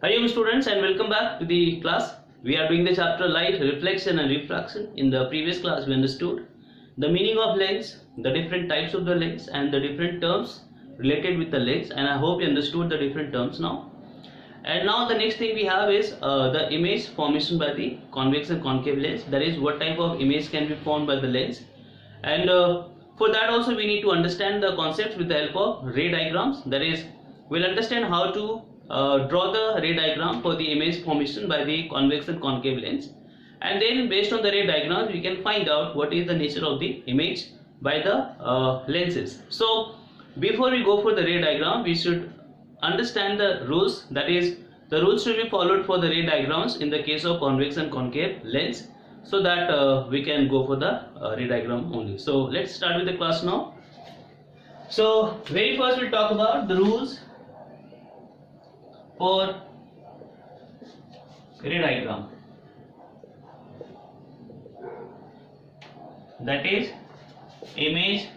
Hello students and welcome back to the class. We are doing the chapter light, reflection and refraction. In the previous class we understood the meaning of lens, the different types of the lens and the different terms related with the lens, and I hope you understood the different terms now. And now the next thing we have is the image formation by the convex and concave lens, that is what type of image can be formed by the lens. And for that also we need to understand the concepts with the help of ray diagrams, that is we'll understand how to draw the ray diagram for the image formation by the convex and concave lens, and then based on the ray diagrams we can find out what is the nature of the image by the lenses. So before we go for the ray diagram we should understand the rules, that is the rules should be followed for the ray diagrams in the case of convex and concave lens, so that we can go for the ray diagram only. So let's start with the class now. So very first we'll talk about the rules for ray diagram, that is image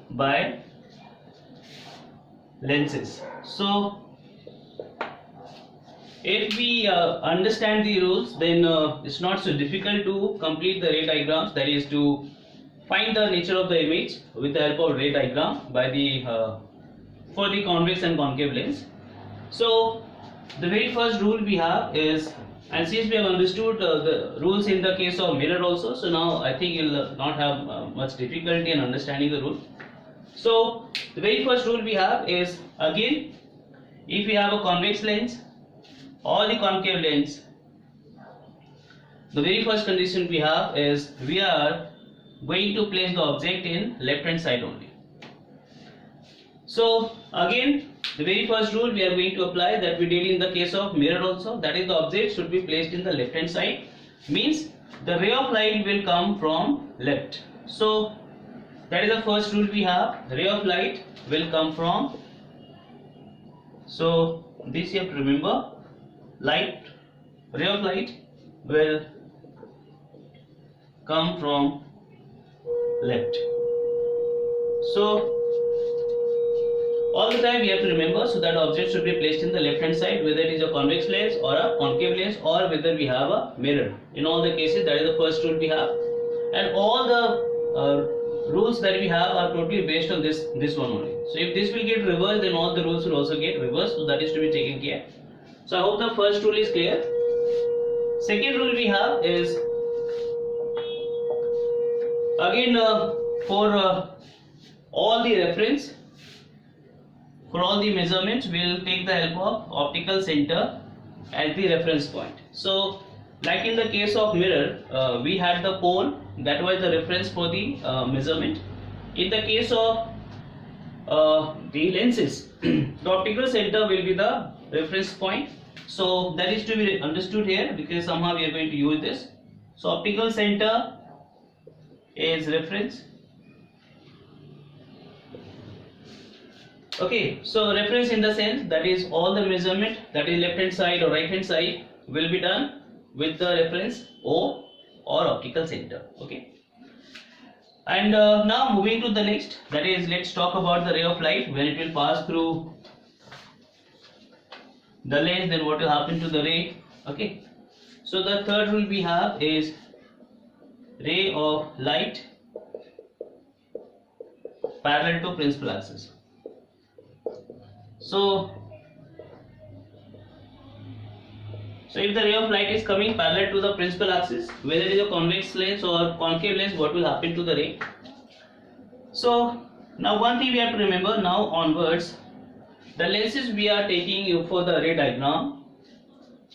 by lenses. So if we understand the rules, then it's not so difficult to complete the ray diagrams, that is to find the nature of the image with the help of ray diagram by the for the convex and concave lens. So the very first rule we have is, and since we have understood the rules in the case of mirror also, so now I think you'll not have much difficulty in understanding the rule. So the very first rule we have is, again, if we have a convex lens or the concave lens, the very first condition we have is we are going to place the object in left hand side only. So again, the very first rule we are going to apply that we did in the case of mirror also, that is the object should be placed in the left hand side, means the ray of light will come from left. So that is the first rule we have, ray of light will come from, so this you have to remember, ray of light will come from left. So all the time we have to remember, so that object should be placed in the left hand side, whether it is a convex lens or a concave lens or whether we have a mirror. In all the cases that is the first rule we have, and all the rules that we have are totally based on this one only. So if this will get reversed, then all the rules will also get reversed, so that is to be taken care. So I hope the first rule is clear. Second rule we have is, again for all the reference, for all the measurements we will take the help of optical center as the reference point. So like in the case of mirror, we had the pole, that was the reference for the measurement. In the case of the lenses, the optical center will be the reference point. So that is to be understood here, because somehow we are going to use this. So optical center is reference. Okay, so reference in the sense that is all the measurement, that is left hand side or right hand side, will be done with the reference O or optical center. Okay, and now moving to the next, that is let's talk about the ray of light when it will pass through the lens, then what will happen to the ray. Okay, so the third rule we have is ray of light parallel to principal axis. So if the ray of light is coming parallel to the principal axis, whether it is a convex lens or concave lens, what will happen to the ray? So now one thing we have to remember now onwards, the lenses we are taking for the ray diagram,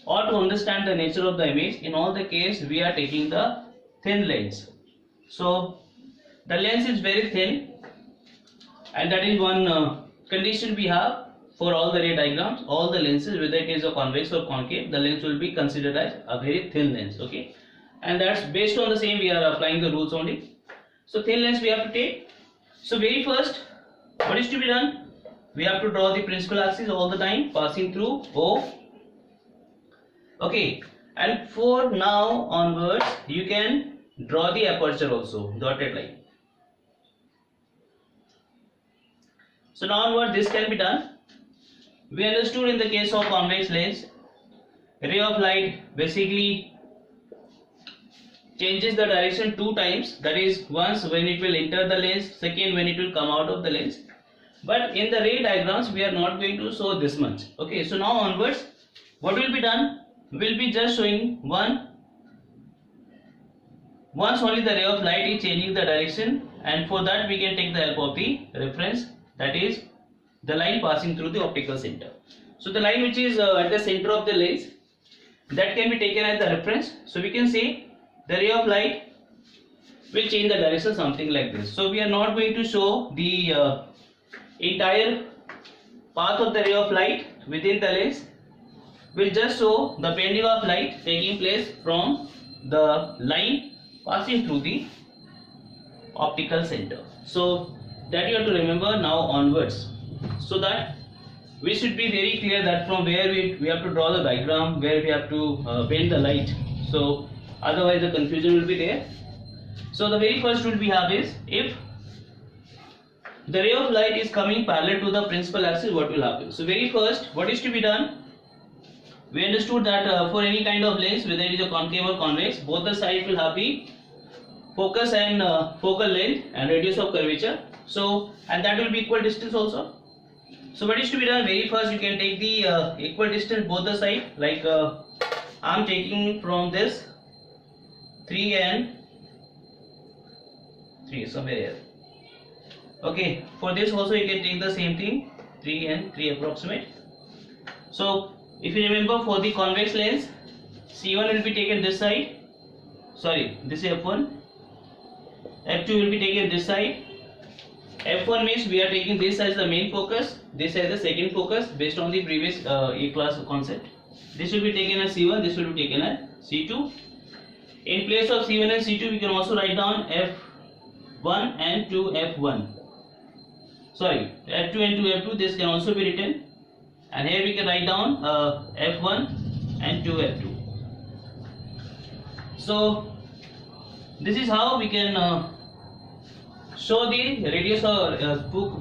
or to understand the nature of the image, in all the case we are taking the thin lens. So the lens is very thin, and that is one condition we have for all the ray diagrams. All the lenses, whether it is a convex or concave, the lens will be considered as a very thin lens. Okay, and that's based on the same we are applying the rules only. So thin lens we have to take. So very first, what is to be done? We have to draw the principal axis all the time passing through O. Okay, and for now onwards you can draw the aperture also, dotted line. So now onward this can be done. we understood in the case of convex lens, ray of light basically changes the direction two times, that is once when it will enter the lens, second when it will come out of the lens. But in the ray diagrams we are not going to show this much. Okay, so now onwards what will be done, will be just showing once only the ray of light is changing the direction, and for that we can take the help of the reference, that is the line passing through the optical center. So the line which is at the center of the lens, that can be taken as the reference. So we can say the ray of light will change the direction, something like this. So we are not going to show the entire path of the ray of light within the lens. We'll just show the bending of light taking place from the line passing through the optical center. So that you have to remember now onwards, so that we should be very clear that from where we have to draw the diagram, where we have to bend the light. So otherwise the confusion will be there. So the very first rule we have is, if the ray of light is coming parallel to the principal axis, what will happen? So very first, what is to be done? We understood that for any kind of lens, whether it is a concave or convex, both the sides will have the focus and focal length and radius of curvature. So, and that will be equal distance also. So what is to be done? Very first you can take the equal distance both the side, like I am taking from this 3 and 3 somewhere here. Okay, for this also you can take the same thing, 3 and 3 approximate. So if you remember, for the convex lens, C1 will be taken this side, sorry, this is F1, F2 will be taken this side. F1 means we are taking this as the main focus, this as the second focus based on the previous A-class concept. This will be taken as C1, this will be taken as C2. In place of C1 and C2 we can also write down F1 and 2F1. Sorry, F2 and 2F2, this can also be written. And here we can write down F1 and 2F2. So this is how we can show the radius or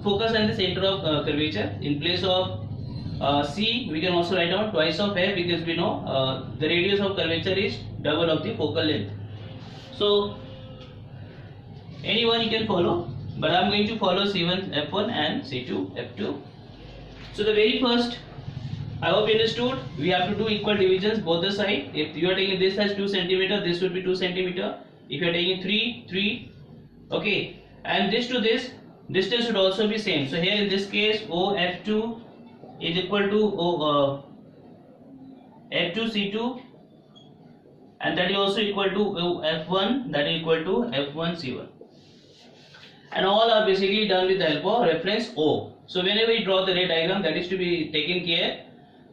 focus and the center of curvature. In place of C, we can also write down twice of F, because we know the radius of curvature is double of the focal length. So anyone you can follow, but I am going to follow C1 F1 and C2 F2. So the very first, I hope you understood, we have to do equal divisions both the side. If you are taking this as 2 cm, this would be 2 cm. If you are taking 3, okay, and this to this distance should also be same. So here in this case OF2 is equal to F2 C2, and that is also equal to F1, that is equal to F1 C1, and all are basically done with the help of reference O. So whenever you draw the ray diagram, that is to be taken care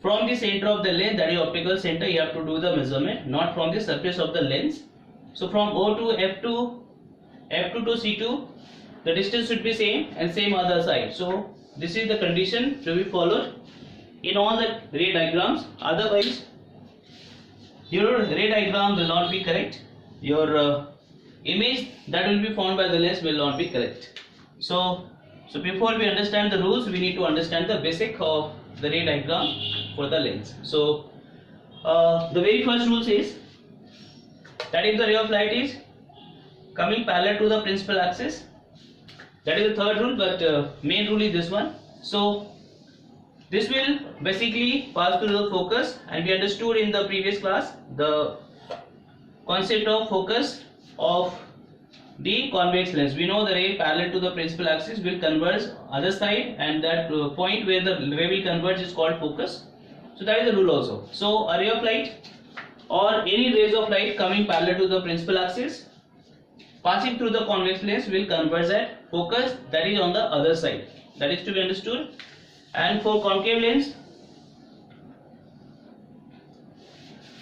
from the center of the lens, that is optical center, you have to do the measurement, not from the surface of the lens. So from O to F2, F2 to C2, the distance should be same and same other side. So this is the condition to be followed in all the ray diagrams. Otherwise your ray diagram will not be correct, your image that will be formed by the lens will not be correct. So before we understand the rules, we need to understand the basic of the ray diagram for the lens. So the very first rule says that if the ray of light is coming parallel to the principal axis, that is the third rule, but main rule is this one. So this will basically pass through the focus, and we understood in the previous class the concept of focus of the convex lens. We know the ray parallel to the principal axis will converge other side, and that point where the ray will converge is called focus. So that is the rule also. So a ray of light or any rays of light coming parallel to the principal axis passing through the convex lens will converge at focus, that is on the other side. That is to be understood. And for concave lens,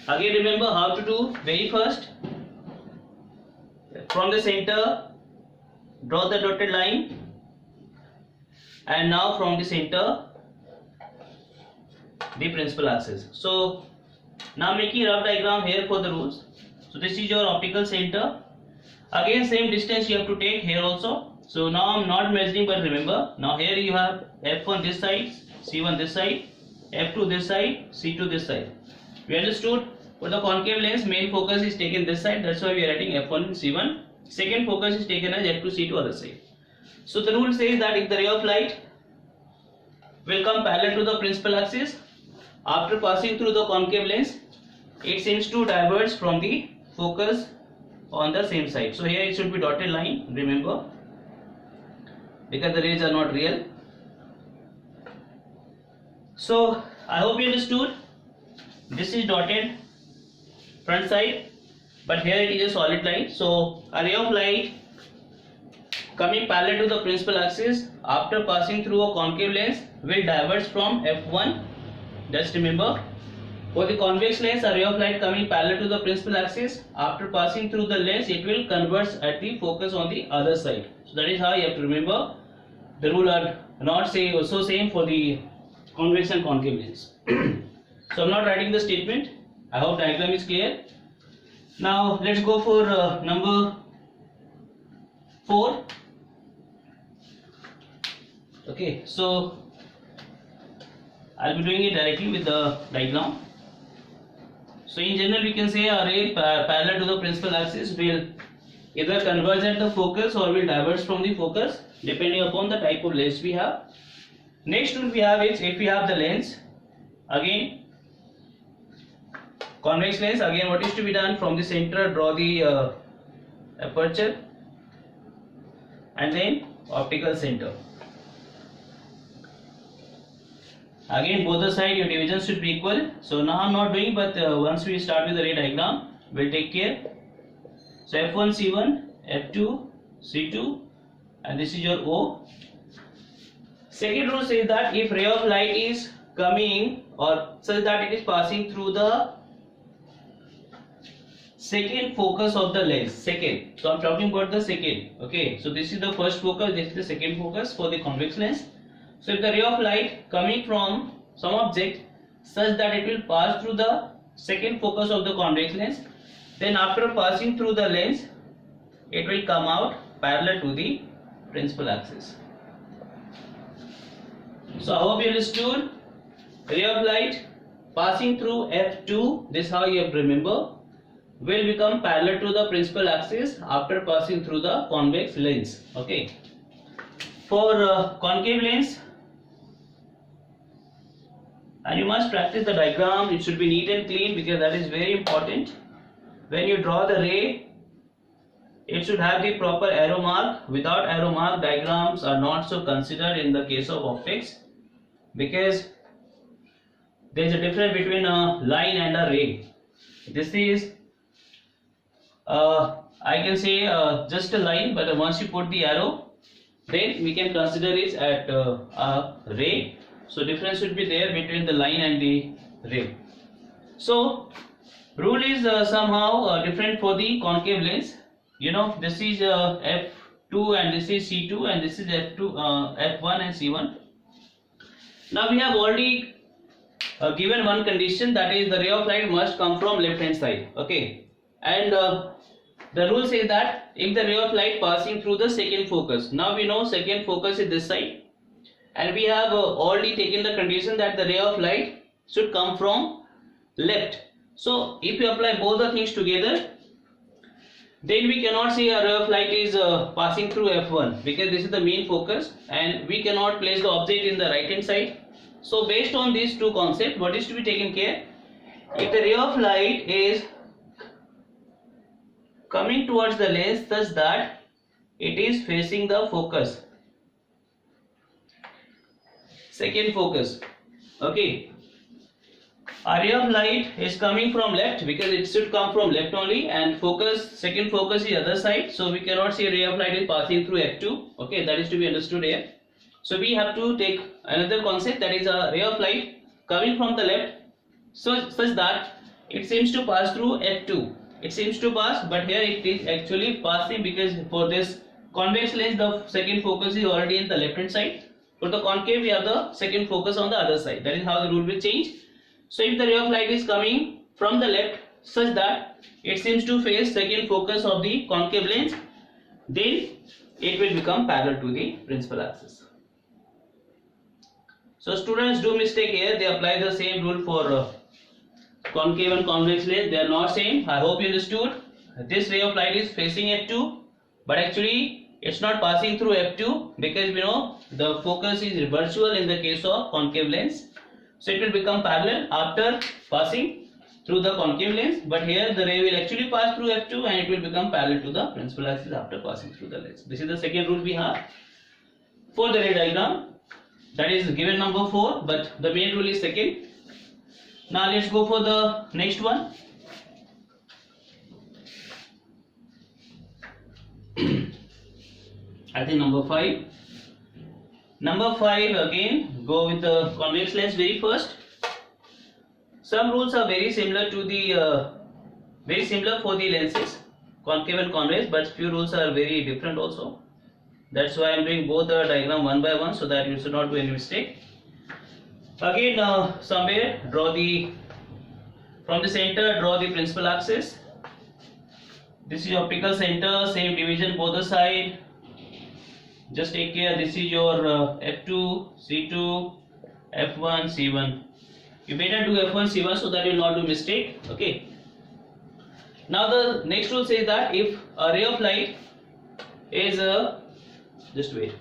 again remember how to do. Very first, from the center draw the dotted line, and now from the center the principal axis. So now making rough diagram here for the rules. So this is your optical center. Again same distance you have to take here also. So now I am not measuring, but remember, now here you have F1 this side, C1 this side, F to this side, C to this side. We understood? For the concave lens, main focus is taken this side. That's why we are writing F1 and C1. Second focus is taken as F to C to other side. So the rule says that if the ray of light will come parallel to the principal axis, after passing through the concave lens, it seems to diverge from the focus on the same side. So here it should be dotted line, remember, because the rays are not real. So I hope you understood. This is dotted front side, but here it is a solid line. So a ray of light coming parallel to the principal axis after passing through a concave lens will diverge from F1. Just remember, for the convex lens, a ray of light coming parallel to the principal axis, after passing through the lens, it will converge at the focus on the other side. So that is how you have to remember. The rule are not so same for the convex and concave lens. So I am not writing the statement. I hope diagram is clear. Now let's go for number 4. Okay, so I'll be doing it directly with the diagram. So in general, we can say a ray parallel to the principal axis will either converge at the focus or will diverge from the focus depending upon the type of lens we have. Next rule we have is, if we have the lens, again convex lens, again what is to be done? From the center, draw the aperture and then optical center. Again, both the side your divisions should be equal. So now I am not doing, but once we start with the ray diagram, we'll take care. So F1 C1, F2 C2, and this is your O. Second rule says that if ray of light is coming or such that it is passing through the second focus of the lens, second. So I am talking about the second. Okay, so this is the first focus, this is the second focus for the convex lens. So if the ray of light coming from some object such that it will pass through the second focus of the convex lens, then after passing through the lens, it will come out parallel to the principal axis. So I hope you understood. Ray of light passing through F2, this is how you have to remember, will become parallel to the principal axis after passing through the convex lens. Okay. For concave lens, and you must practice the diagram. It should be neat and clean because that is very important. When you draw the ray, it should have the proper arrow mark. Without arrow mark, diagrams are not so considered in the case of optics, because there is a difference between a line and a ray. This is I can say just a line, but once you put the arrow, then we can consider it at a ray. So difference should be there between the line and the ray. So rule is somehow different for the concave lens. You know, this is F2 and this is C2 and this is F1 and C1. Now we have already given one condition, that is the ray of light must come from left hand side. Okay, and the rule says that if the ray of light passing through the second focus, now we know second focus is this side, and we have already taken the condition that the ray of light should come from left. So if you apply both the things together, then we cannot say a ray of light is passing through F1, because this is the main focus and we cannot place the object in the right hand side. So based on these two concepts, what is to be taken care? If the ray of light is coming towards the lens such that it is facing the focus, second focus, okay, a ray of light is coming from left because it should come from left only, and focus, second focus is other side, so we cannot say ray of light is passing through F2. Okay, that is to be understood here. So we have to take another concept, that is a ray of light coming from the left, so such that it seems to pass through F2. It seems to pass, but here it is actually passing, because for this convex lens the second focus is already in the left hand side. For the concave we have the second focus on the other side. That is how the rule will change. So if the ray of light is coming from the left such that it seems to face second focus of the concave lens, then it will become parallel to the principal axis. So students do mistake here. They apply the same rule for concave and convex lens. They are not same. I hope you understood. This ray of light is facing F2, but actually it's not passing through F2 because we know the focus is virtual in the case of concave lens. So it will become parallel after passing through the concave lens, but here the ray will actually pass through F2 and it will become parallel to the principal axis after passing through the lens. This is the second rule we have for the ray diagram. That is given number 4, but the main rule is second. Now let's go for the next one. I think number 5. Number 5 again, go with the convex lens very first. Some rules are very similar to the very similar for the lenses, concave and convex, but few rules are very different also. That's why I am doing both the diagram one by one so that you should not do any mistake. Again, somewhere draw the from the center, draw the principal axis. This is optical center, same division both the side. Just take care. This is your F2, C2, F1, C1. You better do F1, C1 so that you will not do mistake. Okay. Now the next rule says that if a ray of light is just wait.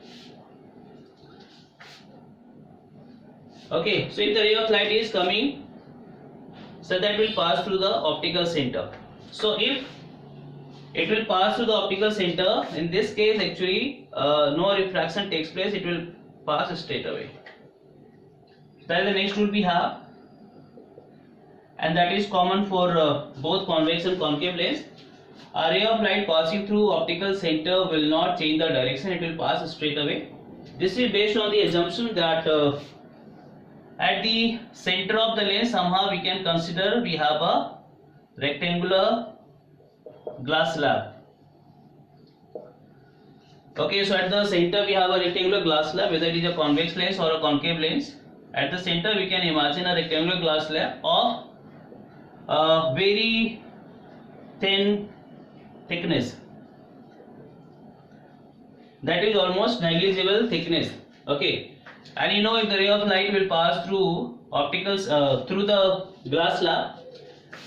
Okay, so if the ray of light is coming, so that will pass through the optical center. So if it will pass through the optical center, in this case actually no refraction takes place, it will pass straight away. That is the next rule we have, and that is common for both convex and concave lens. A ray of light passing through optical center will not change the direction, it will pass straight away. This is based on the assumption that at the center of the lens somehow we can consider we have a rectangular glass slab. Okay, so at the center we have a rectangular glass slab, whether it is a convex lens or a concave lens. At the center we can imagine a rectangular glass slab of a very thin thickness, that is almost negligible thickness. Okay, and you know if the ray of light will pass through opticals through the glass slab,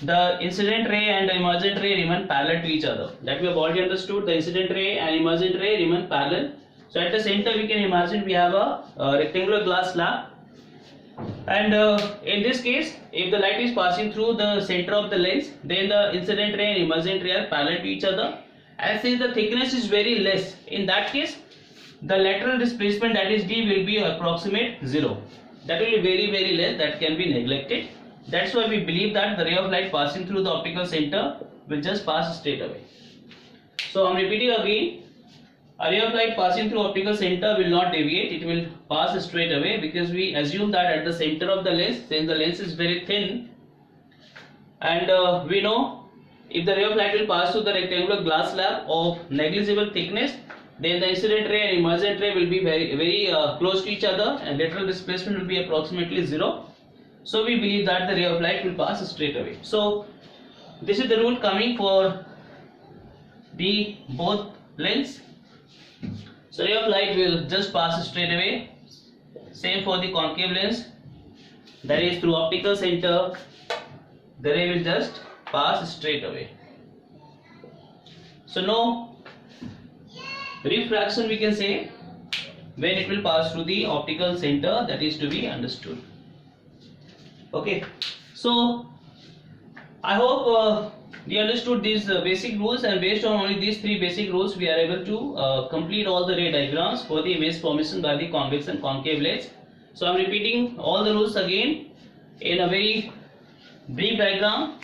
the incident ray and the emergent ray remain parallel to each other. That we have already understood. The incident ray and emergent ray remain parallel. So at the center we can imagine we have a rectangular glass slab, and in this case if the light is passing through the center of the lens, then the incident ray and emergent ray are parallel to each other, and since the thickness is very less, in that case the lateral displacement, that is d, will be approximate 0. That will be very less, that can be neglected. That's why we believe that the ray of light passing through the optical center will just pass straight away. So I'm repeating again, a ray of light passing through optical center will not deviate, it will pass straight away, because we assume that at the center of the lens, since the lens is very thin, and we know if the ray of light will pass through the rectangular glass slab of negligible thickness, then the incident ray and emergent ray will be very close to each other, and lateral displacement will be approximately 0. So we believe that the ray of light will pass straight away. So this is the rule coming for the both lens. So ray of light will just pass straight away. Same for the concave lens, that is through optical center the ray will just pass straight away. So no refraction we can say when it will pass through the optical center, that is to be understood. Okay, so I hope we understood these basic rules, and based on only these 3 basic rules we are able to complete all the ray diagrams for the image formation by the convex and concave lens. So I am repeating all the rules again in a very brief diagram.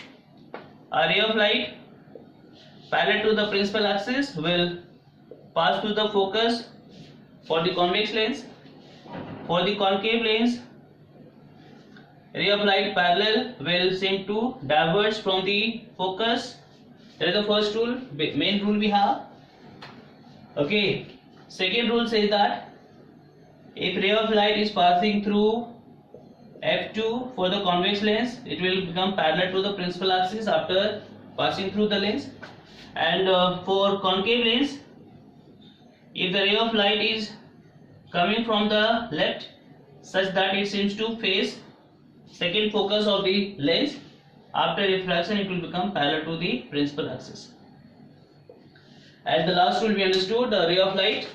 A ray of light parallel to the principal axis will pass through the focus for the convex lens. For the concave lens, ray of light parallel will seem to diverge from the focus. That is the first rule, main rule we have. Okay, second rule says that if ray of light is passing through F2 for the convex lens, it will become parallel to the principal axis after passing through the lens. And for concave lens, if the ray of light is coming from the left, such that it seems to face second focus of the lens. After refraction it will become parallel to the principal axis. At the last rule we understood the ray of light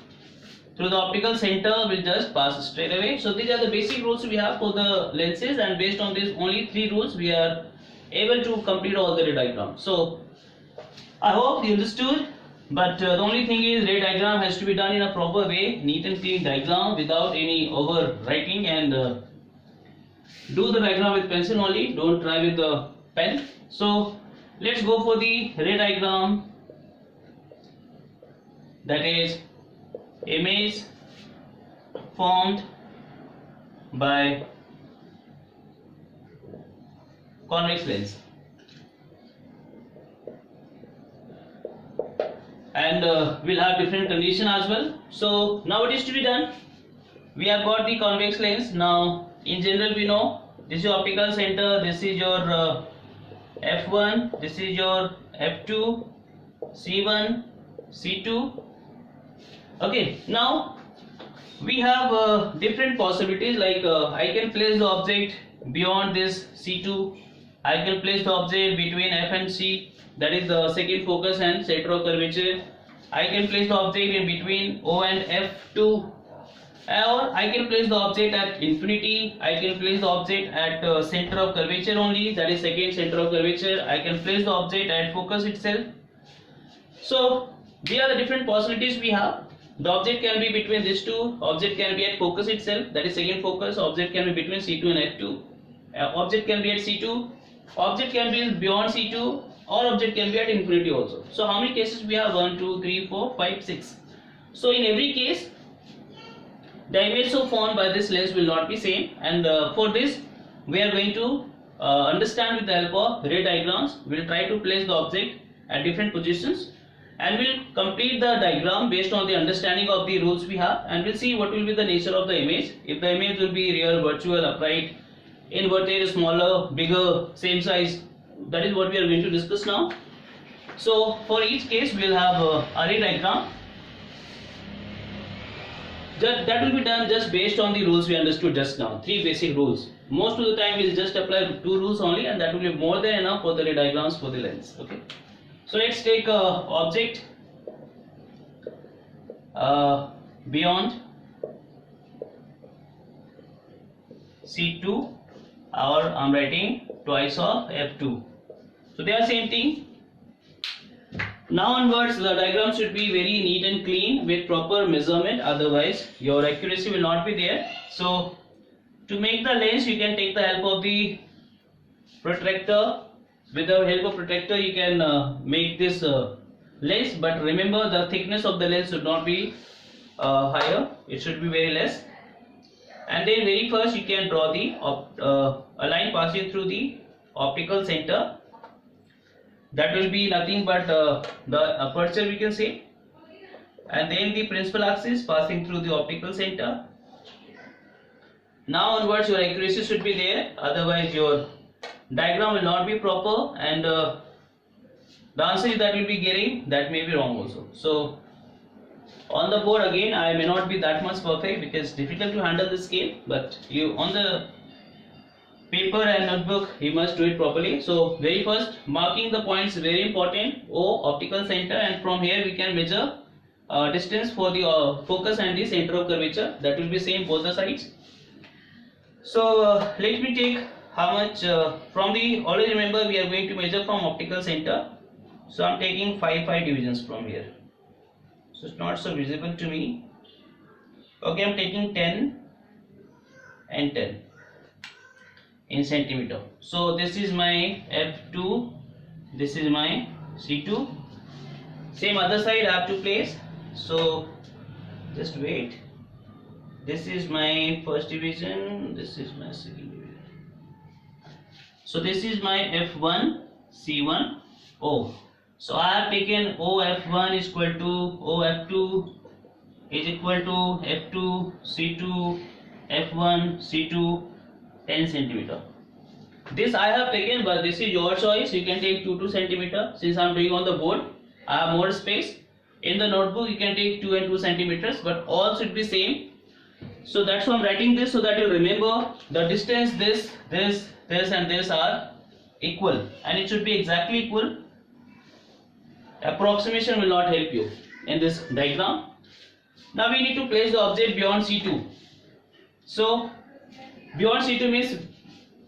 through the optical center will just pass straight away. So these are the basic rules we have for the lenses, and based on these only 3 rules we are able to complete all the ray diagram. So I hope you understood, but the only thing is ray diagram has to be done in a proper way, neat and clean diagram without any overwriting, and do the diagram with pencil only, don't try with the pen. So let's go for the ray diagram, that is image formed by convex lens, and we'll have different condition as well. So now it is to be done. We have got the convex lens. Now in general we know this is your optical center, this is your f1, this is your f2, c1, c2. Okay, now we have different possibilities, like I can place the object beyond this C2, I can place the object between F and C, that is the second focus and center of curvature. I can place the object in between O and F2, or I can place the object at infinity. I can place the object at center of curvature only, that is second center of curvature. I can place the object at focus itself. So these are the different possibilities we have. The object can be between these two, object can be at focus itself, that is second focus, object can be between C2 and F2, object can be at C2, object can be beyond C2, or object can be at infinity also. So how many cases we have? 1, 2, 3, 4, 5, 6. So in every case the image so formed by this lens will not be same, and for this we are going to understand with the help of ray diagrams. We will try to place the object at different positions, and we'll complete the diagram based on the understanding of the rules we have, and we'll see what will be the nature of the image. If the image will be real, virtual, upright, inverted, smaller, bigger, same size, that is what we are going to discuss now. So for each case we will have a ray diagram. That will be done just based on the rules we understood just now, 3 basic rules. Most of the time we will just apply 2 rules only, and that will be more than enough for the ray diagrams for the lens. Okay. So let's take object beyond C2, or I'm writing twice of F2. So they are same thing. Now onwards the diagram should be very neat and clean with proper measurement, otherwise your accuracy will not be there. So to make the lens you can take the help of the protractor. With the help of protractor you can make this lens, but remember the thickness of the lens should not be higher, it should be very less. And then very first you can draw the a line passing through the optical center, that will be nothing but the aperture we can say, and then the principal axis passing through the optical center. Now onwards your accuracy should be there, otherwise your diagram will not be proper, and the answer that will be getting, that may be wrong also. So on the board again I may not be that much perfect because it's difficult to handle the scale, but you on the paper and notebook you must do it properly. So very first marking the points very important, O optical center, and from here we can measure distance for the focus and the center of curvature, that will be same both the sides. So let me take how much from the, always remember we are going to measure from optical center, so I'm taking 5 divisions from here, so it's not so visible to me. Okay, I'm taking 10 and 10 in centimeter. So this is my F2, this is my C2, same other side I have to place. So just wait, this is my first division, this is my second division. So this is my F1, C1, O. So I have taken OF1 is equal to OF2 is equal to F2, C2, F1, C2, 10 centimeter. This I have taken, but this is your choice. You can take 2 centimeter. Since I am doing on the board, I have more space. In the notebook, you can take 2 and 2 centimeters, but all should be same. So that's why I'm writing this, so that you remember the distance this and this are equal, and it should be exactly equal. Approximation will not help you in this diagram. Now we need to place the object beyond C2. So beyond C2 means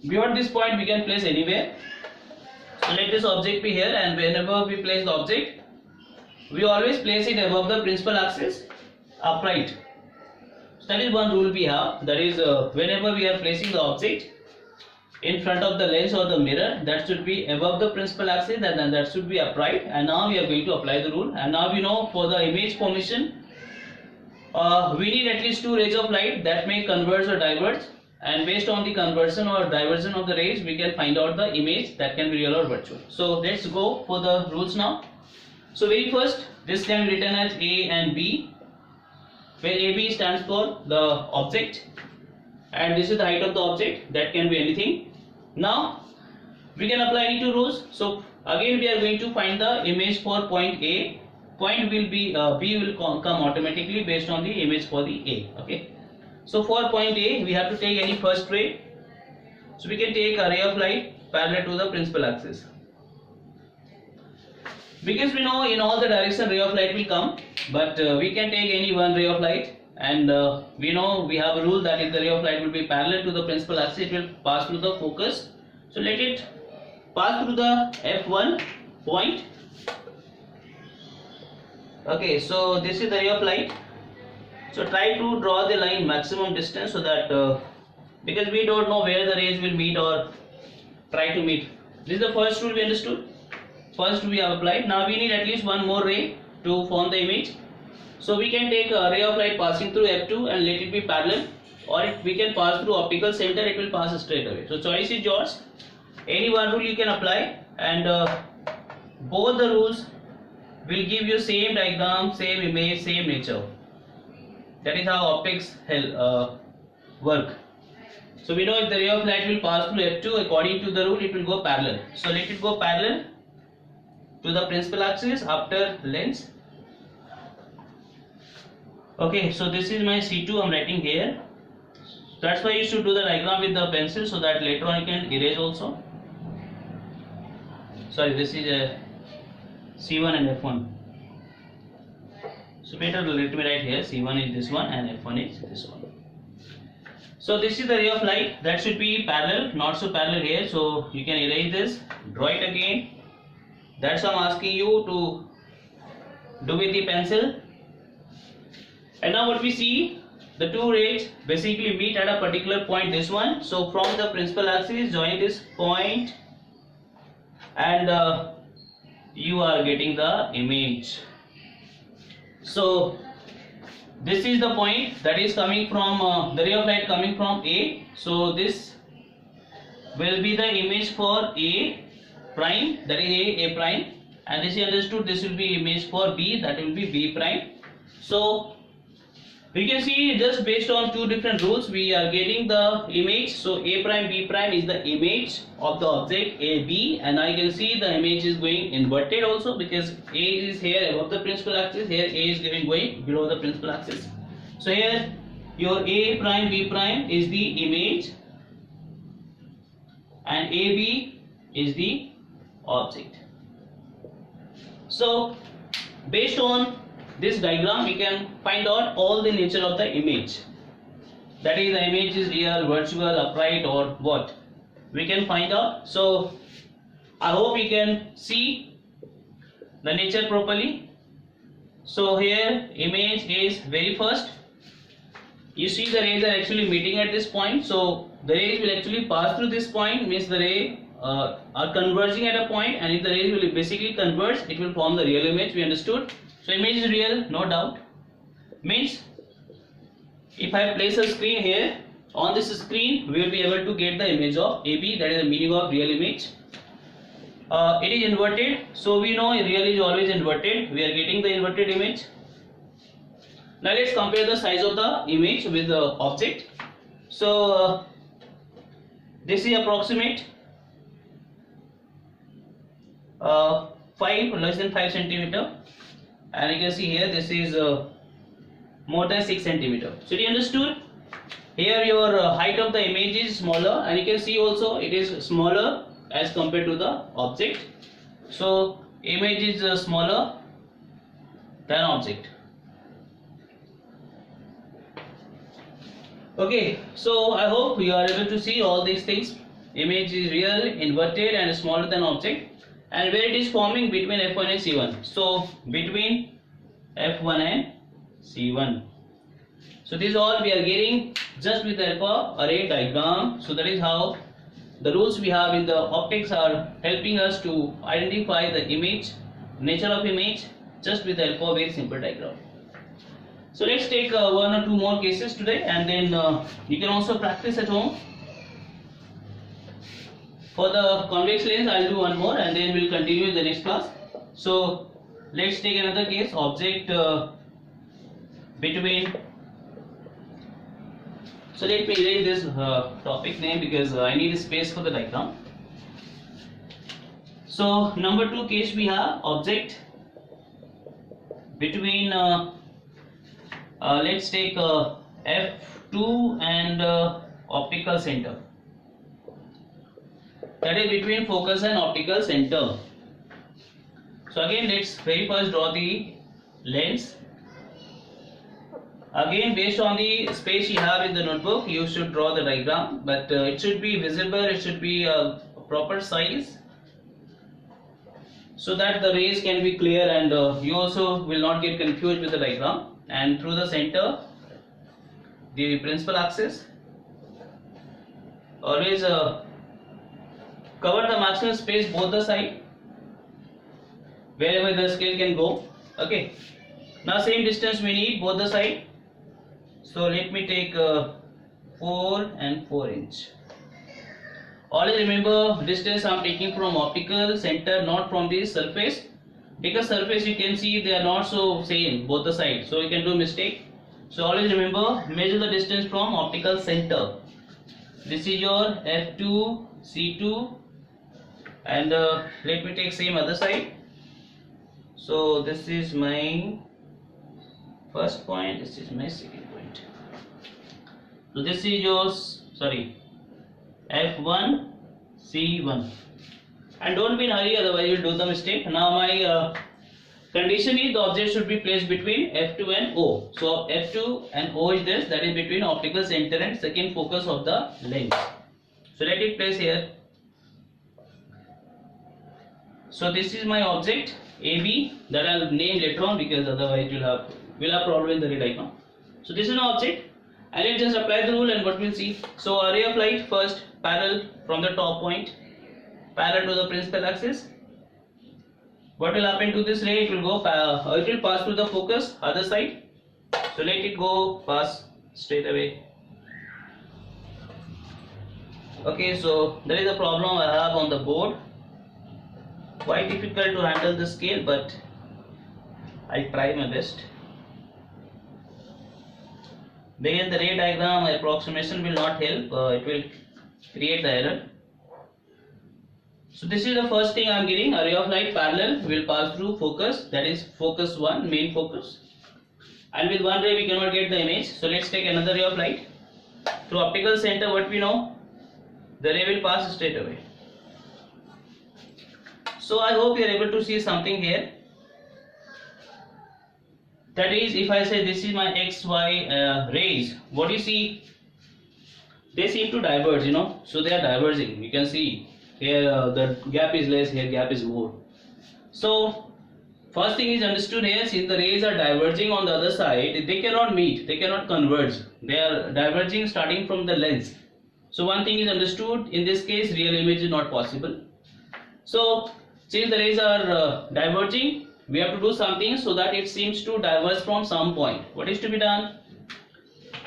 beyond this point we can place anywhere. So let this object be here, and whenever we place the object, we always place it above the principal axis, upright. So that is one rule we have, that is whenever we are placing the object in front of the lens or the mirror, that should be above the principal axis, and then that should be upright. And now we are going to apply the rule. And now we know for the image formation, we need at least two rays of light that may converge or diverge, and based on the conversion or diversion of the rays, we can find out the image that can be real or virtual. So let's go for the rules now. So very first, this can be written as A and B, where AB stands for the object, and this is the height of the object, that can be anything. Now we can apply any two rules. So again we are going to find the image for point A. Point will be B will come automatically based on the image for the A. Okay. So for point A, we have to take any first ray. So we can take a ray of light parallel to the principal axis. Because we know in all the direction ray of light will come, but we can take any one ray of light, and we know we have a rule that if the ray of light will be parallel to the principal axis, it will pass through the focus. So let it pass through the F1 point. Okay, so this is the ray of light. So try to draw the line maximum distance, so that because we don't know where the rays will meet or try to meet. This is the first rule we understood. First we have applied. Now we need at least one more ray to form the image. So we can take a ray of light passing through F2 and let it be parallel, or we can pass through optical center, it will pass straight away. So choice is yours. Any one rule you can apply, and both the rules will give you same diagram, same image, same nature. That is how optics work. So we know if the ray of light will pass through F2, according to the rule it will go parallel. So let it go parallel to the principal axis after lens. Okay, so this is my C2 I'm writing here. That's why you should do the diagram with the pencil, so that later on you can erase also. Sorry, this is a C1 and F1. So better let me write here, C1 is this one and F1 is this one. So this is the ray of light, that should be parallel, not so parallel here. So you can erase this, draw it again. That's why I'm asking you to do with the pencil. And now what we see, the two rays basically meet at a particular point, this one. So from the principal axis, join this point, and you are getting the image. So this is the point that is coming from the ray of light coming from A. So this will be the image for A prime, that is A prime, and this is understood, this will be image for B, that will be B prime. So we can see just based on two different rules we are getting the image. So A prime B prime is the image of the object AB, and I can see the image is going inverted also, because A is here above the principal axis, here A is going below the principal axis. So here your A prime B prime is the image and AB is the object. So based on this diagram we can find out all the nature of the image, that is the image is real, virtual, upright, or what we can find out. So I hope you can see the nature properly. So here image is very first, you see the rays are actually meeting at this point. So the rays will actually pass through this point, means the ray are converging at a point, and if the rays will basically converge, it will form the real image, we understood. So image is real, no doubt. Means if I place a screen here, on this screen we will be able to get the image of AB, that is the meaning of real image. It is inverted, so we know real is always inverted, we are getting the inverted image. Now let's compare the size of the image with the object. So this is approximate less than 5 centimeter, and you can see here this is more than 6 centimeter. So you understood Here your height of the image is smaller, and you can see also it is smaller as compared to the object. So image is smaller than object. Okay, so I hope you are able to see all these things. Image is real, inverted and smaller than object, and where it is forming between F1 and C1. So between F1 and C1. So this all we are getting just with the help of array diagram. So that is how the rules we have in the optics are helping us to identify the image, nature of image, just with the help of a very simple diagram. So let's take one or two more cases today, and then you can also practice at home. For the convex lens, I'll do one more, and then we'll continue in the next class. So let's take another case, object between. So let me erase this topic name because I need space for the diagram. So number 2 case we have object between let's take F2 and optical center. That is between focus and optical center. So again, let's very first draw the lens. Again, based on the space you have in the notebook, you should draw the diagram, but it should be visible, it should be a proper size, so that the rays can be clear, and you also will not get confused with the diagram. And through the center, the principal axis, always cover the maximum space both the side, wherever the scale can go. Okay, now same distance we need both the side. So let me take 4 and 4 inch. Always remember, distance I am taking from optical center, not from the surface, because surface you can see they are not so same both the sides, so you can do mistake. So always remember, measure the distance from optical center. This is your F2, C2, and let me take same other side. So this is my first point, this is my second point. So this is your F1, C1, and don't be in a hurry, otherwise you will do the mistake. Now my condition is the object should be placed between F2 and O. So F2 and O is this, that is between optical center and second focus of the lens. So let it place here. So this is my object AB, that I'll name later on, because otherwise we'll have problem in the diagram. So this is an object, and let's just apply the rule and what we'll see. So a ray of light first parallel from the top point, parallel to the principal axis. What will happen to this ray? It will go, it will pass through the focus other side. So let it go pass straight away. Okay, so there is a problem I have on the board. Quite difficult to handle the scale, but I'll try my best. Again, the ray diagram approximation will not help, it will create the error. So this is the first thing I am getting, a ray of light parallel will pass through focus, that is focus 1, main focus, and with one ray we cannot get the image. So let's take another ray of light through optical center. What we know, the ray will pass straight away. So I hope you are able to see something here. That is, if I say this is my XY rays, what you see, they seem to diverge, so they are diverging. You can see here the gap is less, here gap is more. So first thing is understood here, since the rays are diverging on the other side, they cannot meet, they cannot converge. They are diverging starting from the lens. So one thing is understood, in this case real image is not possible. So since the rays are diverging, we have to do something so that it seems to diverge from some point. What is to be done?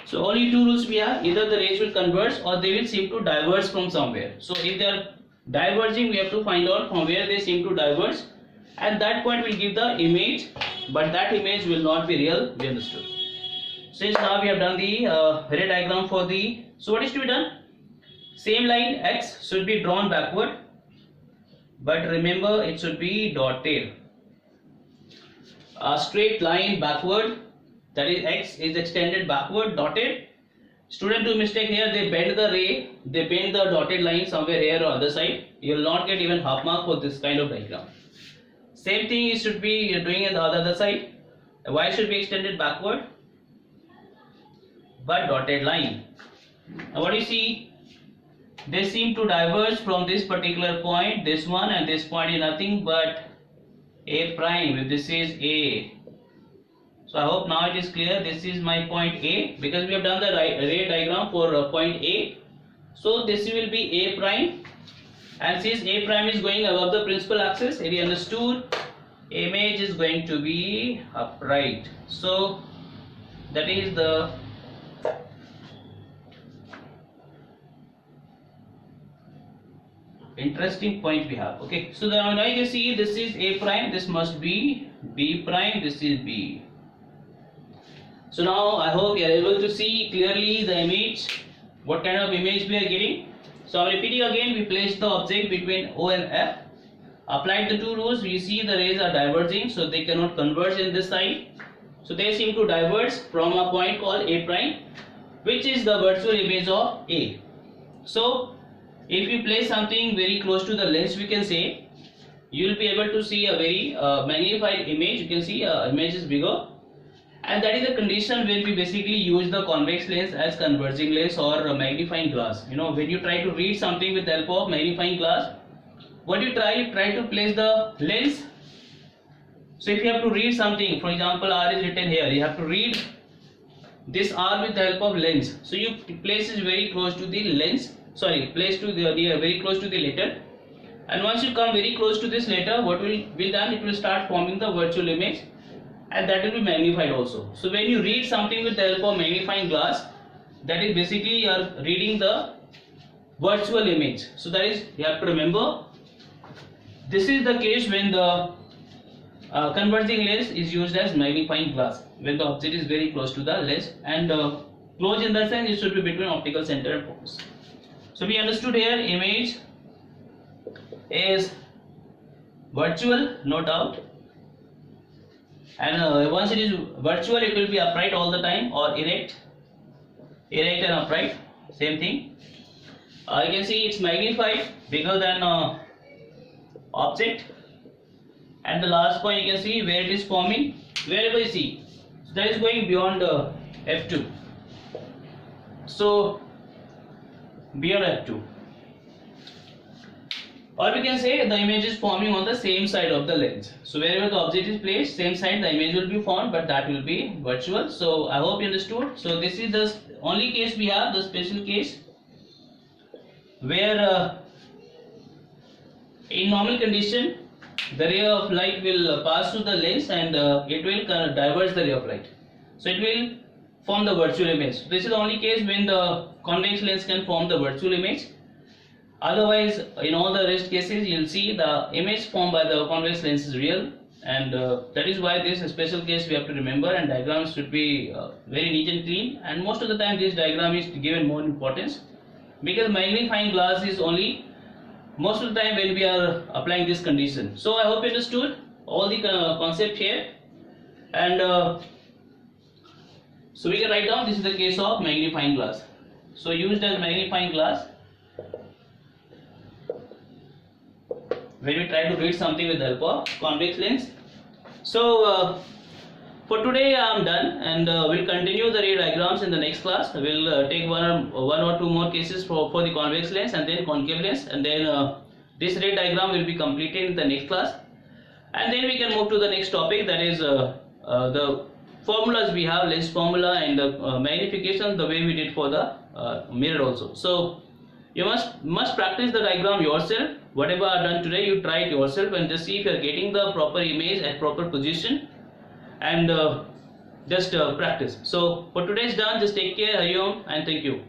So only two rules we have, either the rays will converge or they will seem to diverge from somewhere. So if they are diverging, we have to find out from where they seem to diverge, and that point will give the image, but that image will not be real, we understood. Since now we have done the ray diagram for the, so what is to be done? Same line X should be drawn backward, but remember it should be dotted. A straight line backward, that is X is extended backward, dotted, Student do mistake here, they bend the ray, they bend the dotted line somewhere here or other side. You will not get even half mark for this kind of diagram. Same thing you should be doing on the other side. Y should be extended backward, but dotted line. Now what do you see? They seem to diverge from this particular point. This one and this point is nothing but A prime. If this is A, so I hope now it is clear. This is my point A, because we have done the ray diagram for point A. So this will be A prime, and since A prime is going above the principal axis, it is understood image is going to be upright. So that is the interesting point we have. Okay, so now you can see this is A prime, this must be B prime, this is B. So now I hope you are able to see clearly the image, what kind of image we are getting. So I'm repeating again, we placed the object between O and F, applied the two rules, we see the rays are diverging, so they cannot converge in this side. So they seem to diverge from a point called A prime, which is the virtual image of A. So if you place something very close to the lens, we can say, you will be able to see a very magnified image. You can see image is bigger, and that is the condition where we basically use the convex lens as converging lens or a magnifying glass. You know, when you try to read something with the help of magnifying glass, what you try to place the lens. So if you have to read something, for example R is written here, you have to read this R with the help of lens. So you place it very close to the lens, place to the very close to the letter, and once you come very close to this letter, what will be done? It will start forming the virtual image, and that will be magnified also. So when you read something with the help of magnifying glass, that is basically you are reading the virtual image. So that is, you have to remember, this is the case when the converging lens is used as magnifying glass, when the object is very close to the lens, and close in the sense it should be between optical center and focus. So we understood here image is virtual, no doubt, and once it is virtual, it will be upright all the time, or erect and upright, same thing. You can see it's magnified, bigger than object, and the last point you can see where it is forming, wherever you see, so that is going beyond F2, so beyond F2, or we can say the image is forming on the same side of the lens. So wherever the object is placed, same side the image will be formed, but that will be virtual. So I hope you understood. So this is the only case we have, the special case where in normal condition the ray of light will pass through the lens, and it will diverge the ray of light, so it will form the virtual image. So this is the only case when the convex lens can form the virtual image. Otherwise, in all the rest cases, you will see the image formed by the convex lens is real, and that is why this special case we have to remember, and diagrams should be very neat and clean, and most of the time this diagram is given more importance, because magnifying glass is only most of the time when we are applying this condition. So I hope you understood all the concept here, and so we can write down this is the case of magnifying glass. So used as magnifying glass when we try to read something with the help of convex lens. So for today I am done, and we'll continue the ray diagrams in the next class. We'll take one or two more cases for the convex lens and then concave lens, and then this ray diagram will be completed in the next class, and then we can move to the next topic, that is the formulas we have, lens formula and the magnification, the way we did for the mirror also. So you must practice the diagram yourself. Whatever I have done today, you try it yourself and just see if you are getting the proper image at proper position, and just practice. So for today is done. Just take care, Hari Om, and thank you.